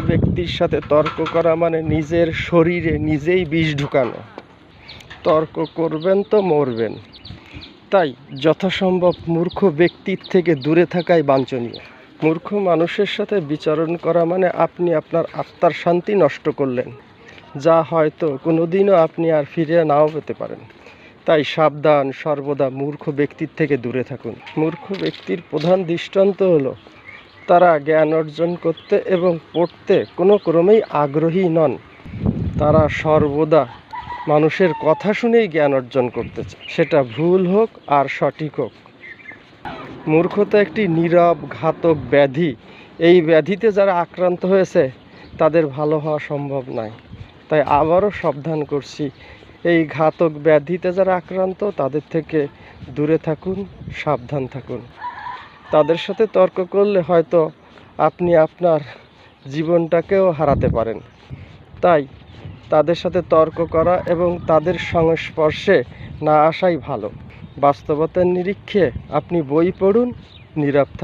ব্যক্তির সাথে তর্ক করা মানে নিজের শরীরে নিজেই বিষ ঢুকানো। তর্ক করবেন তো মরবেন। তাই যথাসম্ভব মূর্খ ব্যক্তির থেকে দূরে থাকাই বাঞ্ছনীয়। মূর্খ মানুষের সাথে বিচরণ করা মানে আপনি আপনার আত্মার শান্তি নষ্ট করলেন, যা হয়তো কোনোদিনও আপনি আর ফিরে নাও পেতে পারেন। তাই সাবধান, সর্বদা মূর্খ ব্যক্তির থেকে দূরে থাকুন। মূর্খ ব্যক্তির প্রধান দৃষ্টান্ত হলো তারা জ্ঞান অর্জন করতে এবং পড়তে কোনো ক্রমেই আগ্রহী নন। তারা সর্বদা মানুষের কথা শুনেই জ্ঞান অর্জন করতে চায়, সেটা ভুল হোক আর সঠিক হোক। মূর্খতা একটি নীরব ঘাতক ব্যাধি। এই ব্যাধিতে যারা আক্রান্ত হয়েছে তাদের ভালো হওয়া সম্ভব নয়। তাই আবারও সাবধান করছি, এই ঘাতক ব্যাধিতে যারা আক্রান্ত তাদের থেকে দূরে থাকুন, সাবধান থাকুন। তাদের সাথে তর্ক করলে হয়তো আপনি আপনার জীবনটাকেও হারাতে পারেন। তাই তাদের সাথে তর্ক করা এবং তাদের সংস্পর্শে না আসাই ভালো। বাস্তবতার নিরীক্ষে আপনি বই পড়ুন, নীরব থাকুন।